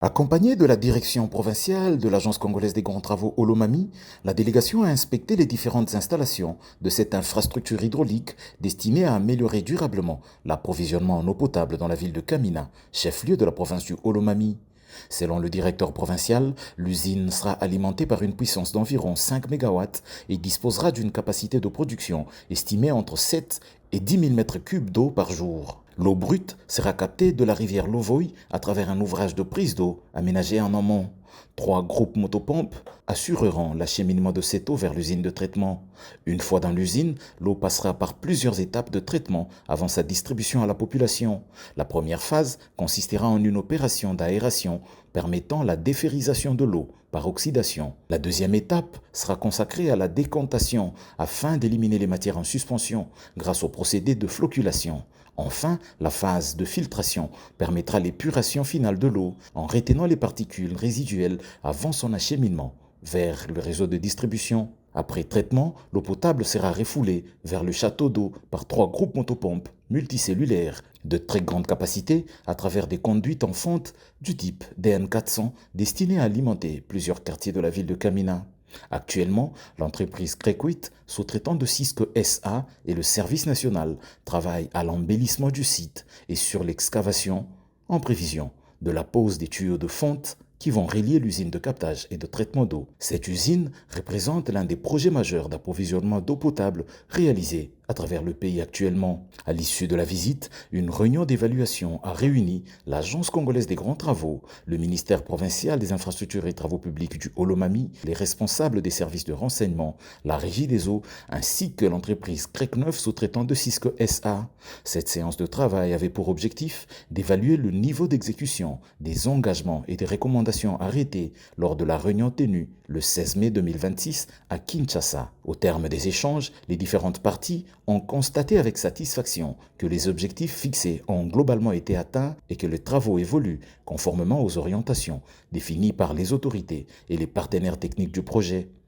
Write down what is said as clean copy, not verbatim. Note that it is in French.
Accompagnée de la direction provinciale de l'Agence congolaise des grands travaux Olomami, la délégation a inspecté les différentes installations de cette infrastructure hydraulique destinée à améliorer durablement l'approvisionnement en eau potable dans la ville de Kamina, chef-lieu de la province du Olomami. Selon le directeur provincial, l'usine sera alimentée par une puissance d'environ 5 mégawatts et disposera d'une capacité de production estimée entre 7 et 10 000 mètres cubes d'eau par jour. L'eau brute sera captée de la rivière Lovoy à travers un ouvrage de prise d'eau aménagé en amont. Trois groupes motopompes assureront l'acheminement de cette eau vers l'usine de traitement. Une fois dans l'usine, l'eau passera par plusieurs étapes de traitement avant sa distribution à la population. La première phase consistera en une opération d'aération permettant la déferrisation de l'eau par oxydation. La deuxième étape sera consacrée à la décantation afin d'éliminer les matières en suspension grâce au procédé de flocculation. Enfin, la phase de filtration permettra l'épuration finale de l'eau en retenant les particules résiduelles avant son acheminement vers le réseau de distribution. Après traitement, l'eau potable sera refoulée vers le château d'eau par trois groupes motopompes multicellulaires de très grande capacité à travers des conduites en fonte du type DN400 destinées à alimenter plusieurs quartiers de la ville de Kamina. Actuellement, l'entreprise Crequit, sous-traitant de Cisco SA et le service national, travaille à l'embellissement du site et sur l'excavation en prévision de la pose des tuyaux de fonte qui vont relier l'usine de captage et de traitement d'eau. Cette usine représente l'un des projets majeurs d'approvisionnement d'eau potable réalisés à travers le pays actuellement. À l'issue de la visite, une réunion d'évaluation a réuni l'Agence congolaise des grands travaux, le ministère provincial des infrastructures et travaux publics du Olomami, les responsables des services de renseignement, la régie des eaux, ainsi que l'entreprise Crec9 sous-traitant de Cisco SA. Cette séance de travail avait pour objectif d'évaluer le niveau d'exécution des engagements et des recommandations arrêtées lors de la réunion tenue le 16 mai 2026 à Kinshasa. Au terme des échanges, les différentes parties ont constaté avec satisfaction que les objectifs fixés ont globalement été atteints et que les travaux évoluent conformément aux orientations définies par les autorités et les partenaires techniques du projet.